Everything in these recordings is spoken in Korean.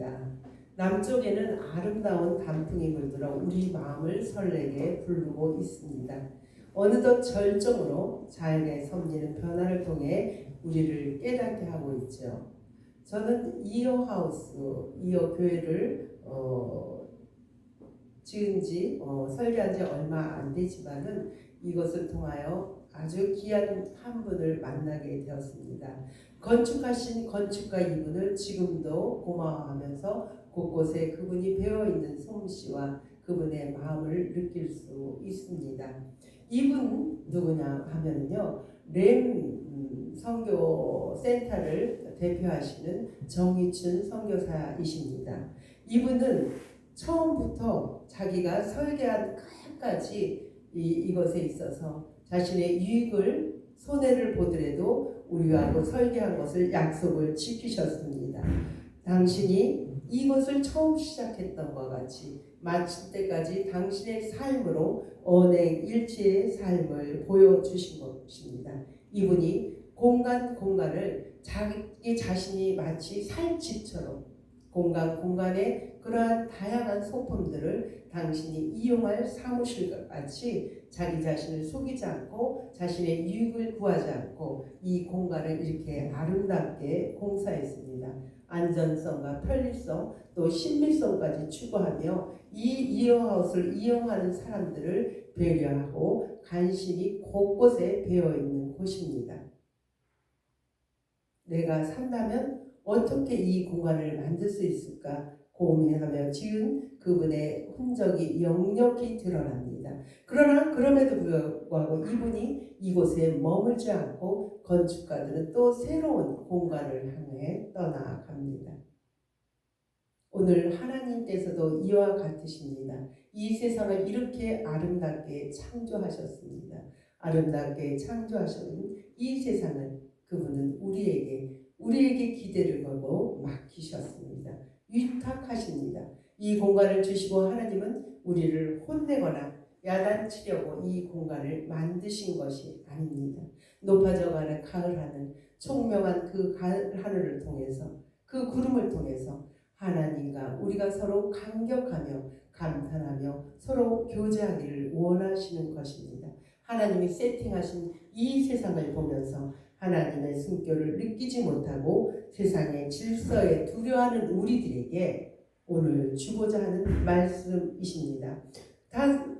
있습니다. 남쪽에는 아름다운 단풍이 물들어 우리 마음을 설레게 부르고 있습니다. 어느덧 절정으로 자연의 섭리는 변화를 통해 우리를 깨닫게 하고 있죠. 저는 이어 하우스, 이어 교회를 지은 지 설계한 지 얼마 안 되지만은 이것을 통하여 아주 귀한 한 분을 만나게 되었습니다. 건축하신 건축가 이분을 지금도 고마워하면서 곳곳에 그분이 배어있는 솜씨와 그분의 마음을 느낄 수 있습니다. 이분 누구냐 하면요, 램 선교센터를 대표하시는 정희춘 선교사이십니다. 이분은 처음부터 자기가 설계한 끝까지 이것에 있어서 자신의 유익을 손해를 보더라도 우리하고 설계한 것을 약속을 지키셨습니다. 당신이 이것을 처음 시작했던 것 같이 마칠 때까지 당신의 삶으로 언행 일치의 삶을 보여주신 것입니다. 이분이 공간을 자기 자신이 마치 살집처럼 공간에 그러한 다양한 소품들을 당신이 이용할 사무실과 같이 자기 자신을 속이지 않고 자신의 유익을 구하지 않고 이 공간을 이렇게 아름답게 공사했습니다. 안전성과 편리성 또 신비성까지 추구하며 이 이어하우스를 이용하는 사람들을 배려하고 간신히 곳곳에 배어있는 곳입니다. 내가 산다면 어떻게 이 공간을 만들 수 있을까 고민하며 지은 그분의 흔적이 역력히 드러납니다. 그러나 그럼에도 불구하고 이분이 이곳에 머물지 않고 건축가들은 또 새로운 공간을 향해 떠나갑니다. 오늘 하나님께서도 이와 같으십니다. 이 세상을 이렇게 아름답게 창조하셨습니다. 아름답게 창조하신 이 세상을 그분은 우리에게 기대를 걸고 맡기셨습니다. 위탁하십니다. 이 공간을 주시고 하나님은 우리를 혼내거나 야단치려고 이 공간을 만드신 것이 아닙니다. 높아져가는 가을 하늘, 총명한 그 가을 하늘을 통해서 그 구름을 통해서 하나님과 우리가 서로 감격하며 감탄하며 서로 교제하기를 원하시는 것입니다. 하나님이 세팅하신 이 세상을 보면서 하나님의 숨결을 느끼지 못하고 세상의 질서에 두려워하는 우리들에게 오늘 주고자 하는 말씀이십니다.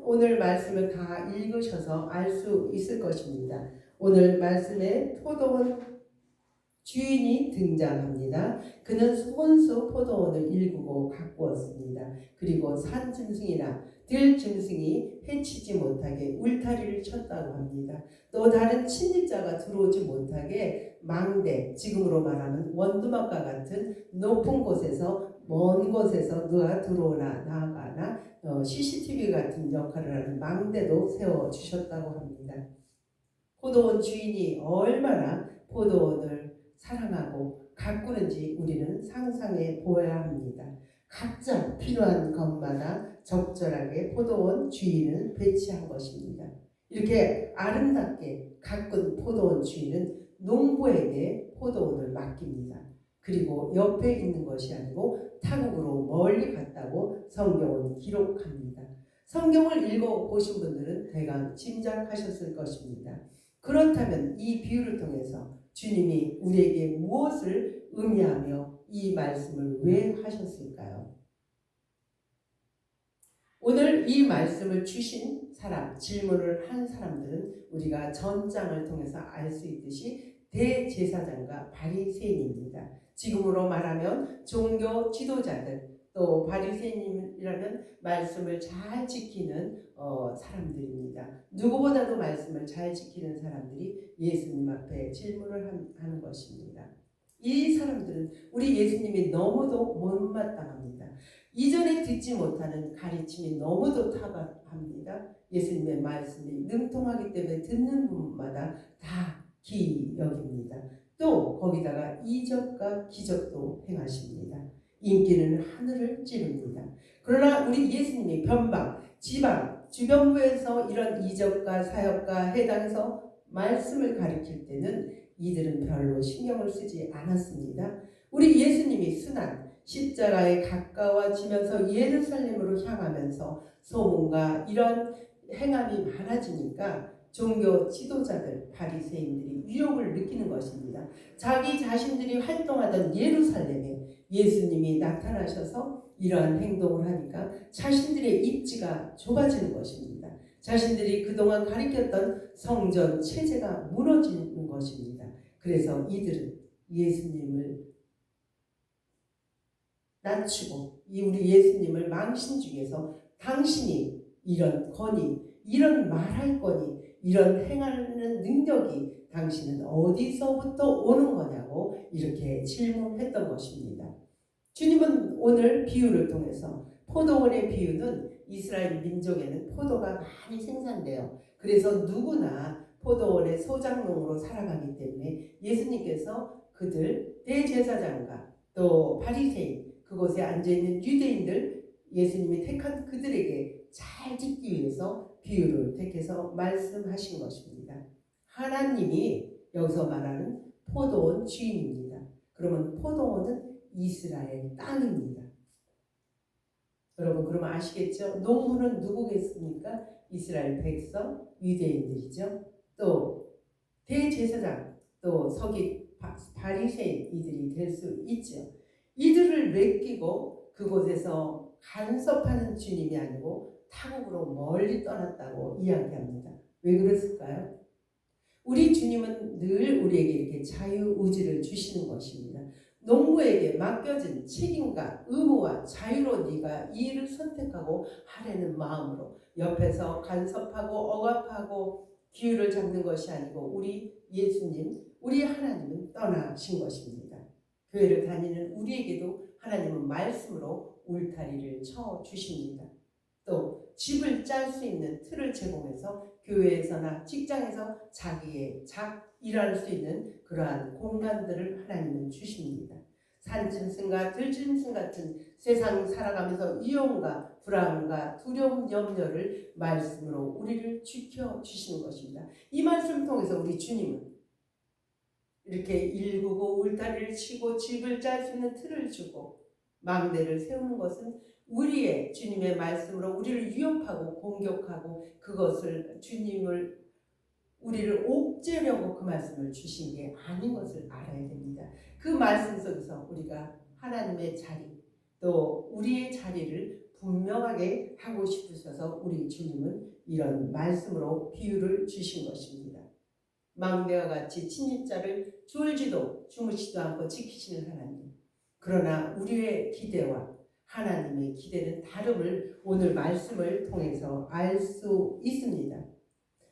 오늘 말씀을 다 읽으셔서 알 수 있을 것입니다. 오늘 말씀에 포도원 주인이 등장합니다. 그는 손수 포도원을 일구고 가꾸었습니다. 그리고 산 짐승이나 들 짐승이 해치지 못하게 울타리를 쳤다고 합니다. 또 다른 침입자가 들어오지 못하게 망대, 지금으로 말하면 원두막과 같은 높은 곳에서 먼 곳에서 누가 들어오나 나가나 CCTV 같은 역할을 하는 망대도 세워주셨다고 합니다. 포도원 주인이 얼마나 포도원을 사랑하고 가꾸는지 우리는 상상해 보아야 합니다. 각자 필요한 것마다 적절하게 포도원 주인을 배치한 것입니다. 이렇게 아름답게 가꾼 포도원 주인은 농부에게 포도원을 맡깁니다. 그리고 옆에 있는 것이 아니고 타국으로 멀리 갔다고 성경은 기록합니다. 성경을 읽어보신 분들은 대강 짐작하셨을 것입니다. 그렇다면 이 비유를 통해서 주님이 우리에게 무엇을 의미하며 이 말씀을 왜 하셨을까요? 오늘 이 말씀을 주신 사람, 질문을 한 사람들은 우리가 전장을 통해서 알 수 있듯이 대제사장과 바리새인입니다. 지금으로 말하면 종교 지도자들, 또 바리새인이라는 말씀을 잘 지키는 사람들입니다. 누구보다도 말씀을 잘 지키는 사람들이 예수님 앞에 질문을 하는 것입니다. 이 사람들은 우리 예수님이 너무도 못마땅합니다. 이전에 듣지 못하는 가르침이 너무도 탁월합니다. 예수님의 말씀이 능통하기 때문에 듣는 분마다 다 기이 여깁니다. 또 거기다가 이적과 기적도 행하십니다. 인기는 하늘을 찌릅니다. 그러나 우리 예수님이 변방, 지방, 주변부에서 이런 이적과 사역과 해당해서 말씀을 가르칠 때는 이들은 별로 신경을 쓰지 않았습니다. 우리 예수님이 순한 십자가에 가까워지면서 예루살렘으로 향하면서 소문과 이런 행함이 많아지니까 종교 지도자들 바리새인들이 위협을 느끼는 것입니다. 자기 자신들이 활동하던 예루살렘에 예수님이 나타나셔서 이러한 행동을 하니까 자신들의 입지가 좁아지는 것입니다. 자신들이 그동안 가리켰던 성전 체제가 무너지는 것입니다. 그래서 이들은 예수님을 낮추고 우리 예수님을 망신 중에서 당신이 이런 권위, 이런 말할 권위, 이런 행하는 능력이 당신은 어디서부터 오는 거냐고 이렇게 질문했던 것입니다. 주님은 오늘 비유를 통해서 포도원의 비유는 이스라엘 민족에는 포도가 많이 생산돼요. 그래서 누구나 포도원의 소작농으로 살아가기 때문에 예수님께서 그들 대제사장과 또 바리새인 그곳에 앉아있는 유대인들 예수님이 택한 그들에게 잘 듣기 위해서 비유를 택해서 말씀하신 것입니다. 하나님이 여기서 말하는 포도원 주인입니다. 그러면 포도원은 이스라엘 땅입니다. 여러분 그러면 아시겠죠? 농부는 누구겠습니까? 이스라엘 백성, 유대인들이죠. 또 대제사장, 또 서기 바리새인 이들이 될 수 있죠. 이들을 맡기고 그곳에서 간섭하는 주님이 아니고 타국으로 멀리 떠났다고 이야기합니다. 왜 그랬을까요? 우리 주님은 늘 우리에게 이렇게 자유의지를 주시는 것입니다. 농부에게 맡겨진 책임과 의무와 자유로 네가 이 일을 선택하고 하려는 마음으로 옆에서 간섭하고 억압하고 기회를 잡는 것이 아니고 우리 예수님, 우리 하나님은 떠나신 것입니다. 교회를 다니는 우리에게도 하나님은 말씀으로 울타리를 쳐 주십니다. 또 집을 짤 수 있는 틀을 제공해서 교회에서나 직장에서 자기의 일할 수 있는 그러한 공간들을 하나님은 주십니다. 산짐승과 들짐승 같은 세상 살아가면서 위험과 불안과 두려움, 염려를 말씀으로 우리를 지켜주시는 것입니다. 이 말씀을 통해서 우리 주님은 이렇게 일구고 울타리를 치고 집을 짤 수 있는 틀을 주고 망대를 세우는 것은 우리의 주님의 말씀으로 우리를 위협하고 공격하고 그것을 주님을 우리를 옥죄려고 그 말씀을 주신 게 아닌 것을 알아야 됩니다. 그 말씀 속에서 우리가 하나님의 자리 또 우리의 자리를 분명하게 하고 싶으셔서 우리 주님은 이런 말씀으로 비유를 주신 것입니다. 망대와 같이 침입자를 졸지도 주무시도 않고 지키시는 하나님. 그러나 우리의 기대와 하나님의 기대는 다름을 오늘 말씀을 통해서 알 수 있습니다.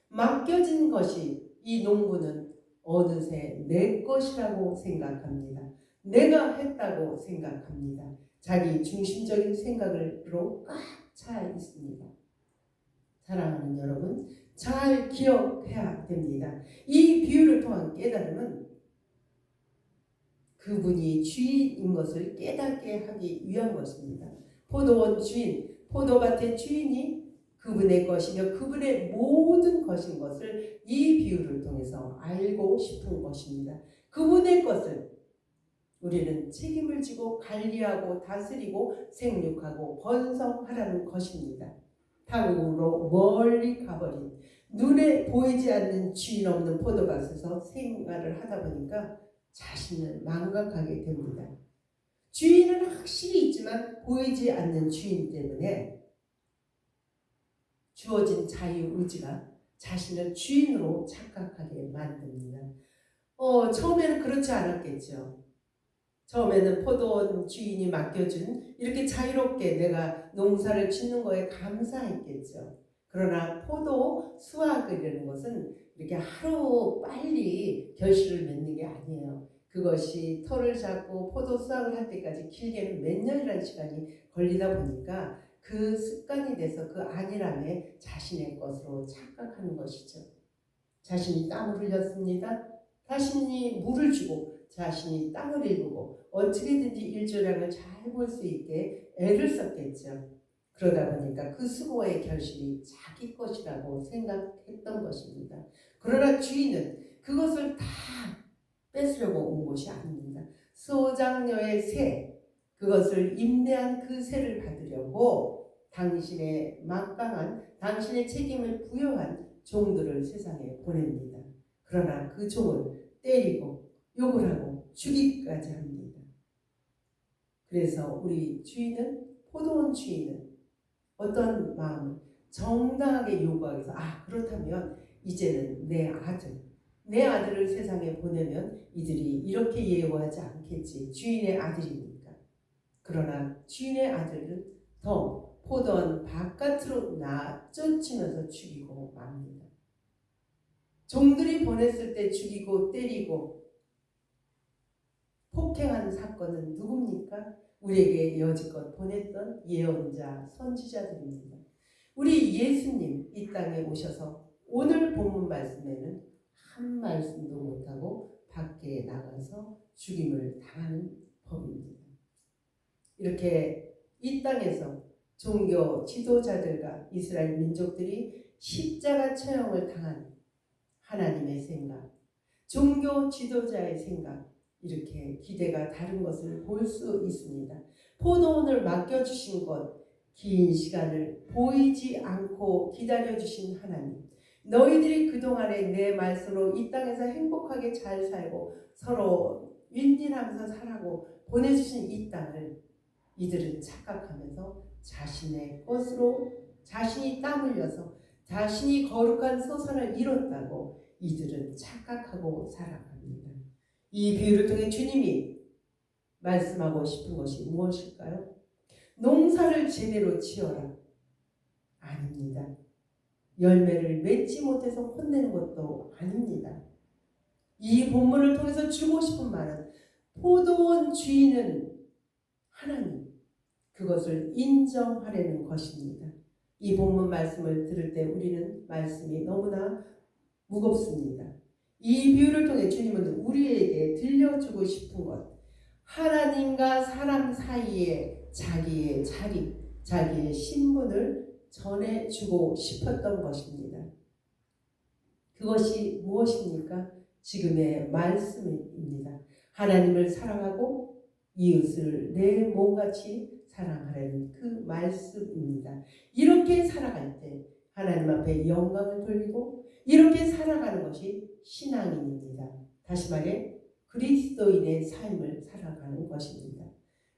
맡겨진 것이 이 농부는 어느새 내 것이라고 생각합니다. 내가 했다고 생각합니다. 자기 중심적인 생각으로 꽉 차 있습니다. 사랑하는 여러분, 잘 기억해야 됩니다. 이 비유를 통한 깨달음은 그분이 주인인 것을 깨닫게 하기 위한 것입니다. 포도원 주인, 포도밭의 주인이 그분의 것이며 그분의 모든 것인 것을 이 비유를 통해서 알고 싶은 것입니다. 그분의 것을 우리는 책임을 지고 관리하고 다스리고 생육하고 번성하라는 것입니다. 타국으로 멀리 가버린 눈에 보이지 않는 주인 없는 포도밭에서 생활을 하다 보니까 자신을 망각하게 됩니다. 주인은 확실히 있지만 보이지 않는 주인 때문에 주어진 자유의지가 자신을 주인으로 착각하게 만듭니다. 처음에는 그렇지 않았겠죠. 처음에는 포도원 주인이 맡겨준 이렇게 자유롭게 내가 농사를 짓는 거에 감사했겠죠. 그러나 포도 수확이라는 것은 이렇게 하루 빨리 결실을 맺는 게 아니에요. 그것이 털을 잡고 포도 수확을 할 때까지 길게는 몇 년이라는 시간이 걸리다 보니까 그 습관이 돼서 그 안일함에 자신의 것으로 착각하는 것이죠. 자신이 땀을 흘렸습니다. 자신이 물을 주고 자신이 땅을 일구고 어떻게든지 일조량을 잘 볼 수 있게 애를 썼겠죠. 그러다 보니까 그 수고의 결실이 자기 것이라고 생각했던 것입니다. 그러나 주인은 그것을 다 뺏으려고 온 것이 아닙니다. 소장녀의 새, 그것을 임대한 그 세를 받으려고 당신의 막강한 당신의 책임을 부여한 종들을 세상에 보냅니다. 그러나 그 종을 때리고 욕을 하고 죽이기까지 합니다. 그래서 우리 주인은 포도원 주인은 어떤 마음을 정당하게 요구하기 위해서 그렇다면 이제는 내 아들을 세상에 보내면 이들이 이렇게 예우하지 않겠지. 주인의 아들이니까. 그러나 주인의 아들은 더 포도원 바깥으로 쫓으면서 죽이고 맙니다. 종들이 보냈을 때 죽이고 때리고 폭행한 사건은 누굽니까? 우리에게 여지껏 보냈던 예언자, 선지자들입니다. 우리 예수님 이 땅에 오셔서 오늘 본문 말씀에는 한 말씀도 못하고 밖에 나가서 죽임을 당하는 법입니다. 이렇게 이 땅에서 종교 지도자들과 이스라엘 민족들이 십자가 처형을 당한 하나님의 생각, 종교 지도자의 생각, 이렇게 기대가 다른 것을 볼 수 있습니다. 포도원을 맡겨주신 것, 긴 시간을 보이지 않고 기다려주신 하나님, 너희들이 그동안에 내 말씀으로 이 땅에서 행복하게 잘 살고 서로 윈윈하면서 살라고 보내주신 이 땅을 이들은 착각하면서 자신의 것으로 자신이 땀 흘려서 자신이 거룩한 소산을 이뤘다고 이들은 착각하고 살아갑니다. 이 비유를 통해 주님이 말씀하고 싶은 것이 무엇일까요? 농사를 제대로 지어라. 아닙니다. 열매를 맺지 못해서 혼내는 것도 아닙니다. 이 본문을 통해서 주고 싶은 말은 포도원 주인은 하나님, 그것을 인정하려는 것입니다. 이 본문 말씀을 들을 때 우리는 말씀이 너무나 무겁습니다. 이 비유를 통해 주님은 우리에게 들려주고 싶은 것, 하나님과 사람 사이에 자기의 자리, 자기의 신분을 전해주고 싶었던 것입니다. 그것이 무엇입니까? 지금의 말씀입니다. 하나님을 사랑하고 이웃을 내 몸같이 사랑하라는 그 말씀입니다. 이렇게 살아갈 때 하나님 앞에 영광을 돌리고 이렇게 살아가는 것이 신앙인입니다. 다시 말해 그리스도인의 삶을 살아가는 것입니다.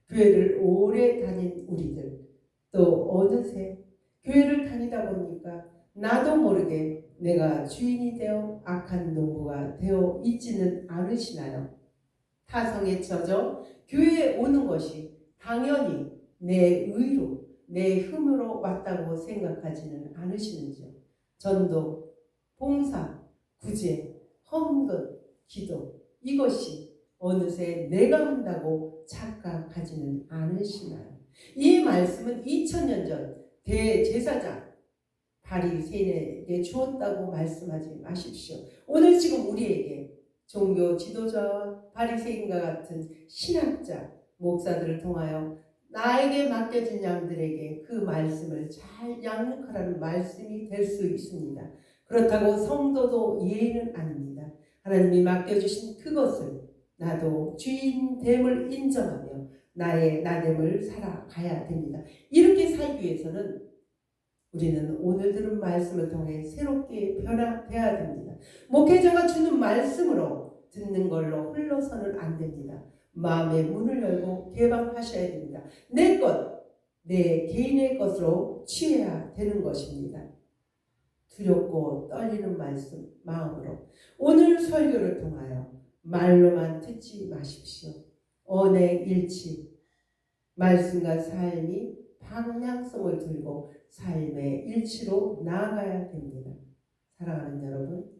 교회를 오래 다닌 우리들, 또 어느새 교회를 다니다 보니까 나도 모르게 내가 주인이 되어 악한 농부가 되어 있지는 않으시나요? 타성에 젖어 교회에 오는 것이 당연히 내 의로, 내 흠으로 왔다고 생각하지는 않으시는지요? 전도, 봉사, 구제, 헌금, 기도, 이것이 어느새 내가 한다고 착각하지는 않으시나요? 이 말씀은 2000년 전 대제사장 바리새인에게 주었다고 말씀하지 마십시오. 오늘 지금 우리에게 종교 지도자와 바리새인과 같은 신학자, 목사들을 통하여 나에게 맡겨진 양들에게 그 말씀을 잘 양육하라는 말씀이 될 수 있습니다. 그렇다고 성도도 예의는 아닙니다. 하나님이 맡겨주신 그것을 나도 주인됨을 인정하며 나의 나됨을 살아가야 됩니다. 이렇게 살기 위해서는 우리는 오늘 들은 말씀을 통해 새롭게 변화되어야 됩니다. 목회자가 주는 말씀으로 듣는 걸로 흘러서는 안 됩니다. 마음의 문을 열고 개방하셔야 됩니다. 내 것, 내 개인의 것으로 취해야 되는 것입니다. 두렵고 떨리는 말씀, 마음으로 오늘 설교를 통하여 말로만 듣지 마십시오. 언의 일치, 말씀과 삶이 방향성을 들고 삶의 일치로 나아가야 됩니다. 사랑하는 여러분,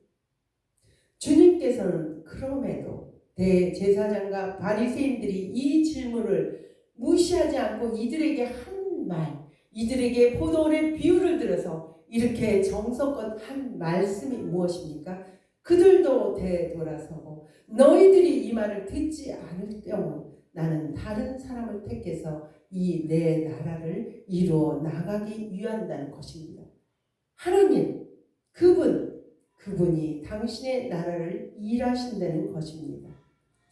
주님께서는 그럼에도 대제사장과 바리새인들이 이 질문을 무시하지 않고 이들에게 한 말, 이들에게 포도원의 비유를 들어서 이렇게 정성껏 한 말씀이 무엇입니까? 그들도 되돌아서고 너희들이 이 말을 듣지 않을 경우 나는 다른 사람을 택해서 이 내 나라를 이루어 나가기 위한다는 것입니다. 하나님, 그분이 당신의 나라를 일하신다는 것입니다.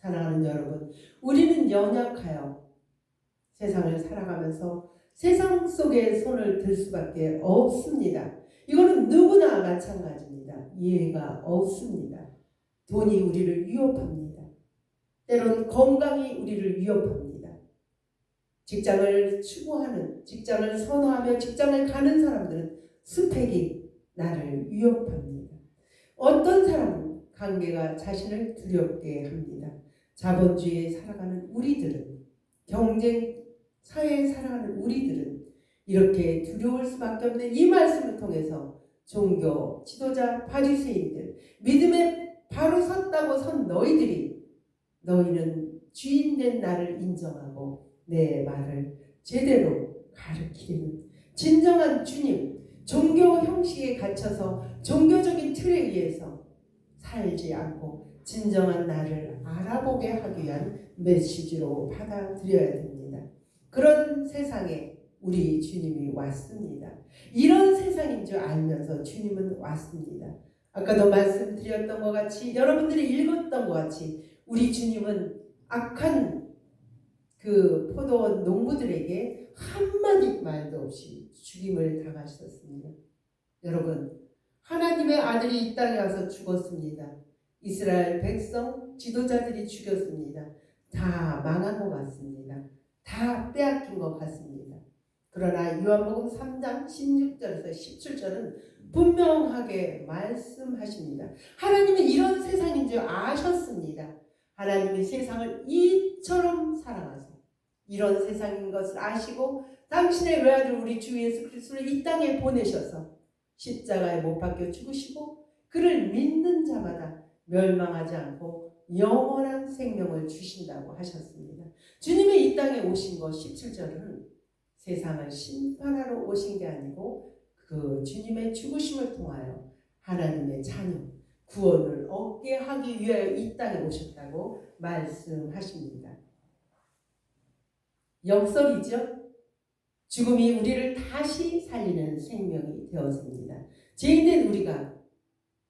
사랑하는 여러분, 우리는 연약하여 세상을 살아가면서 세상 속에 손을 들 수밖에 없습니다. 이거는 누구나 마찬가지입니다. 이해가 없습니다. 돈이 우리를 위협합니다. 때로는 건강이 우리를 위협합니다. 직장을 추구하는, 직장을 선호하며 직장을 가는 사람들은 스펙이 나를 위협합니다. 어떤 사람은 관계가 자신을 두렵게 합니다. 자본주의에 살아가는 우리들은, 경쟁 사회에 살아가는 우리들은 이렇게 두려울 수밖에 없는 이 말씀을 통해서 종교, 지도자, 바리새인들, 믿음에 바로 섰다고 선 너희는 주인된 나를 인정하고 내 말을 제대로 가르치는 진정한 주님, 종교 형식에 갇혀서 종교적인 틀에 의해서 살지 않고 진정한 나를 알아보게 하기 위한 메시지로 받아들여야 됩니다. 그런 세상에 우리 주님이 왔습니다. 이런 세상인 줄 알면서 주님은 왔습니다. 아까도 말씀드렸던 것 같이, 여러분들이 읽었던 것 같이 우리 주님은 악한 그 포도원 농부들에게 한마디 말도 없이 죽임을 당하셨습니다. 여러분, 하나님의 아들이 이 땅에 와서 죽었습니다. 이스라엘 백성, 지도자들이 죽였습니다. 다 망한 것 같습니다. 다 빼앗긴 것 같습니다. 그러나 요한복음 3장 16절에서 17절은 분명하게 말씀하십니다. 하나님은 이런 세상인 줄 아셨습니다. 하나님이 세상을 이처럼 사랑하사 이런 세상인 것을 아시고 당신의 외아들 우리 주 예수 그리스도를 이 땅에 보내셔서 십자가에 못 박혀 죽으시고 그를 믿는 자마다 멸망하지 않고 영원한 생명을 주신다고 하셨습니다. 주님이 이 땅에 오신 것 17절은 세상을 심판하러 오신 게 아니고 그 주님의 죽으심을 통하여 하나님의 자녀 구원을 얻게 하기 위하여 이 땅에 오셨다고 말씀하십니다. 역설이죠. 죽음이 우리를 다시 살리는 생명이 되었습니다. 죄인된 우리가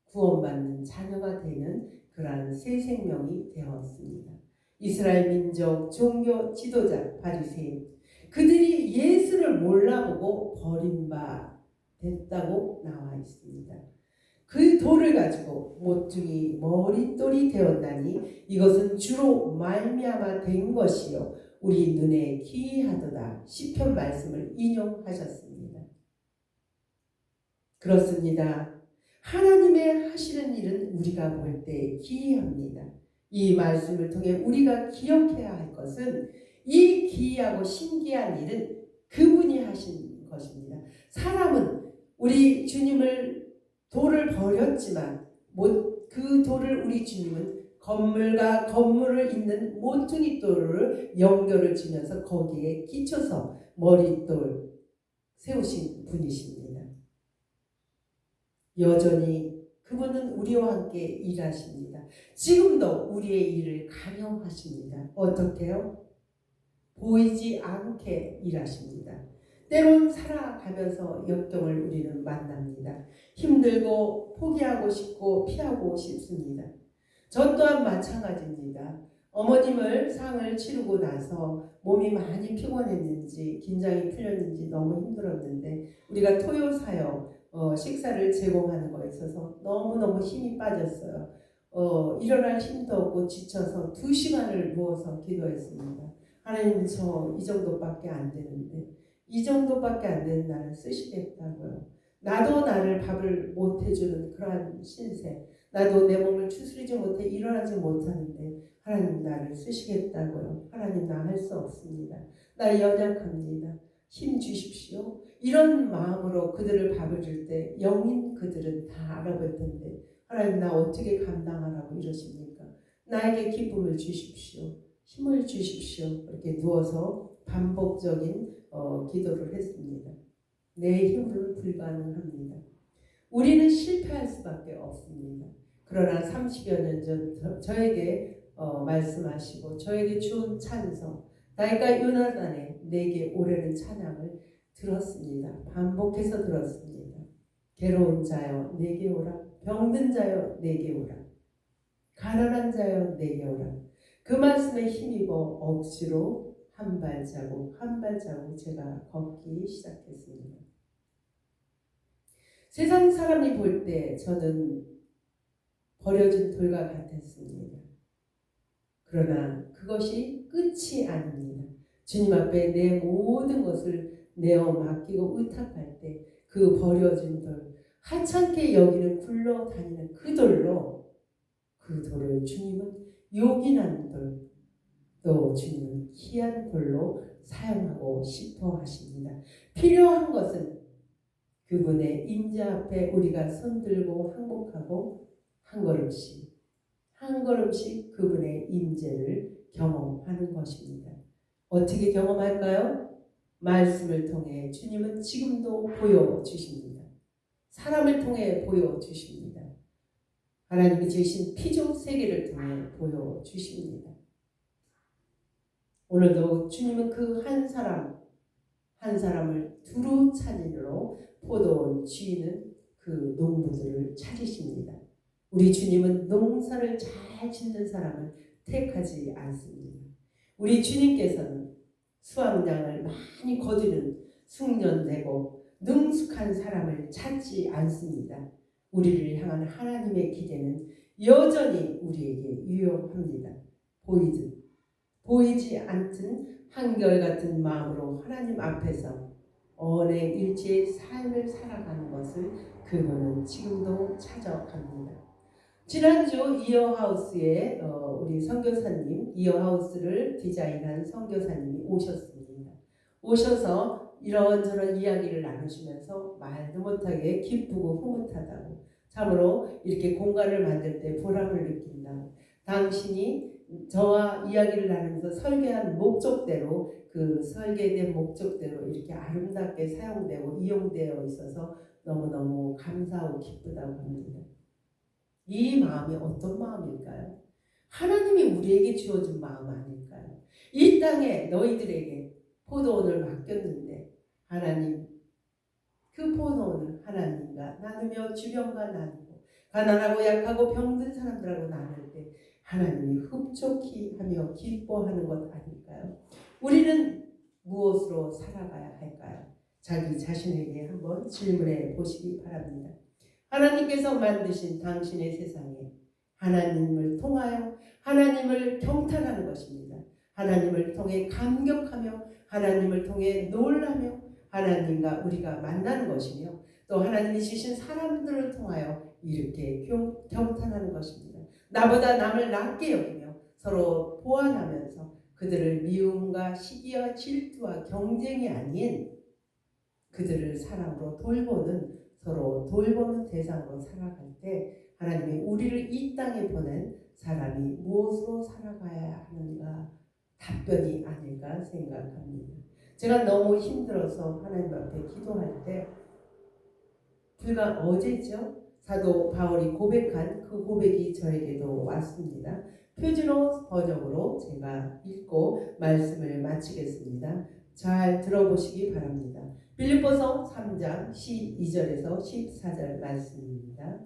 구원받는 자녀가 되는 그러한 새 생명이 되었습니다. 이스라엘 민족, 종교, 지도자, 바리새인 그들이 예수를 몰라보고 버림받았다고 나와 있습니다. 그 돌을 가지고 모퉁이 머릿돌이 되었다니 이것은 주로 말미암아 된 것이요 우리 눈에 기이하도다. 시편 말씀을 인용하셨습니다. 그렇습니다. 하나님의 하시는 일은 우리가 볼 때 기이합니다. 이 말씀을 통해 우리가 기억해야 할 것은 이 기이하고 신기한 일은 그분이 하신 것입니다. 사람은 우리 주님을 돌을 버렸지만 그 돌을 우리 주님은 건물과 건물을 잇는 모퉁이 돌을 연결을 지면서 거기에 기초서 머릿돌 세우신 분이십니다. 여전히 그분은 우리와 함께 일하십니다. 지금도 우리의 일을 강요하십니다. 어떻게요? 보이지 않게 일하십니다. 때론 살아가면서 역경을 우리는 만납니다. 힘들고 포기하고 싶고 피하고 싶습니다. 저 또한 마찬가지입니다. 어머님을 상을 치르고 나서 몸이 많이 피곤했는지 긴장이 풀렸는지 너무 힘들었는데 우리가 토요 사역 식사를 제공하는 거에 있어서 너무너무 힘이 빠졌어요. 일어날 힘도 없고 지쳐서 2시간을 누워서 기도했습니다. 하나님 저 이 정도밖에 안 되는데 이 정도밖에 안 되는 나를 쓰시겠다고요. 나도 나를 밥을 못 해주는 그러한 신세, 나도 내 몸을 추스리지 못해 일어나지 못하는데 하나님 나를 쓰시겠다고요. 하나님 나 할 수 없습니다. 나 연약합니다. 힘 주십시오. 이런 마음으로 그들을 밥을 줄 때 영인 그들은 다 알아볼 텐데 하나님 나 어떻게 감당하라고 이러십니까? 나에게 기쁨을 주십시오. 힘을 주십시오. 이렇게 누워서 반복적인 기도를 했습니다. 내 힘으로는 불가능합니다. 우리는 실패할 수밖에 없습니다. 그러나 30여 년 전 저에게 말씀하시고 저에게 주은 찬송 다윗과 요나단의 내게 오래는 찬양을 들었습니다. 반복해서 들었습니다. 괴로운 자여 내게 오라. 병든 자여 내게 오라. 가난한 자여 내게 오라. 그 말씀에 힘입어 억지로 한 발자국 한 발자국 제가 걷기 시작했습니다. 세상 사람이 볼 때 저는 버려진 돌과 같았습니다. 그러나 그것이 끝이 아닙니다. 주님 앞에 내 모든 것을 내어 맡기고 의탁할 때 그 버려진 돌, 하찮게 여기는 굴러다니는 그 돌로 그 돌을 주님은 요긴한 돌, 또 주님은 희한 돌로 사용하고 싶어 하십니다. 필요한 것은 그분의 임재 앞에 우리가 손들고 항복하고 한 걸음씩 그분의 임재를 경험하는 것입니다. 어떻게 경험할까요? 말씀을 통해 주님은 지금도 보여주십니다. 사람을 통해 보여주십니다. 하나님이 지으신 피조 세계를 통해 보여주십니다. 오늘도 주님은 그 한 사람을 두루 찾으러 포도원 쥐는 그 농부들을 찾으십니다. 우리 주님은 농사를 잘 짓는 사람을 택하지 않습니다. 우리 주님께서는 수확량을 많이 거두는 숙련되고 능숙한 사람을 찾지 않습니다. 우리를 향한 하나님의 기대는 여전히 우리에게 유효합니다. 보이지 않든 한결같은 마음으로 하나님 앞에서 언행일치의 삶을 살아가는 것을 그분은 지금도 찾아갑니다. 지난주 이어하우스에 우리 선교사님, 이어하우스를 디자인한 선교사님이 오셨습니다. 오셔서 이런저런 이야기를 나누시면서 말도 못하게 기쁘고 흐뭇하다고, 참으로 이렇게 공간을 만들 때 보람을 느낀다고, 당신이 저와 이야기를 나누면서 설계한 목적대로, 그 설계된 목적대로 이렇게 아름답게 사용되고 이용되어 있어서 너무너무 감사하고 기쁘다고 합니다. 이 마음이 어떤 마음일까요? 하나님이 우리에게 주어진 마음 아닐까요? 이 땅에 너희들에게 포도원을 맡겼는데 하나님, 그 포도원을 하나님과 나누며 주변과 나누고 가난하고 약하고 병든 사람들하고 나눌 때 하나님이 흡족히 하며 기뻐하는 것 아닐까요? 우리는 무엇으로 살아가야 할까요? 자기 자신에게 한번 질문해 보시기 바랍니다. 하나님께서 만드신 당신의 세상에 하나님을 통하여 하나님을 경탄하는 것입니다. 하나님을 통해 감격하며 하나님을 통해 놀라며 하나님과 우리가 만나는 것이며 또 하나님이 주신 사람들을 통하여 이렇게 경탄하는 것입니다. 나보다 남을 낮게 여기며 서로 보완하면서 그들을 미움과 시기와 질투와 경쟁이 아닌 그들을 사랑으로 돌보는, 서로 돌보는 대상으로 살아갈 때 하나님이 우리를 이 땅에 보낸 사람이 무엇으로 살아가야 하는가 답변이 아닐까 생각합니다. 제가 너무 힘들어서 하나님 앞에 기도할 때 불과 어제죠. 사도 바울이 고백한 그 고백이 저에게도 왔습니다. 표준어 번역으로 제가 읽고 말씀을 마치겠습니다. 잘 들어보시기 바랍니다. 빌립보서 3장 12절에서 14절 말씀입니다.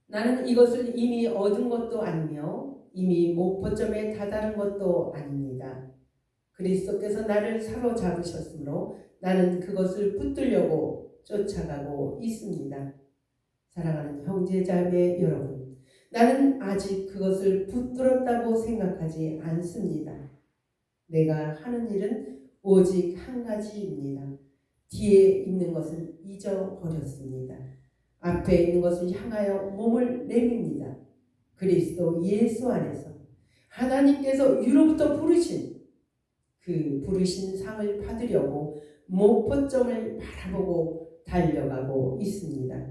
나는 이것을 이미 얻은 것도 아니며 이미 목표점에 다다른 것도 아닙니다. 그리스도께서 나를 사로잡으셨으므로 나는 그것을 붙들려고 쫓아가고 있습니다. 사랑하는 형제자매 여러분, 나는 아직 그것을 붙들었다고 생각하지 않습니다. 내가 하는 일은 오직 한 가지입니다. 뒤에 있는 것을 잊어버렸습니다. 앞에 있는 것을 향하여 몸을 내밉니다. 그리스도 예수 안에서 하나님께서 위로부터 부르신 그 부르신 상을 받으려고 목표점을 바라보고 달려가고 있습니다.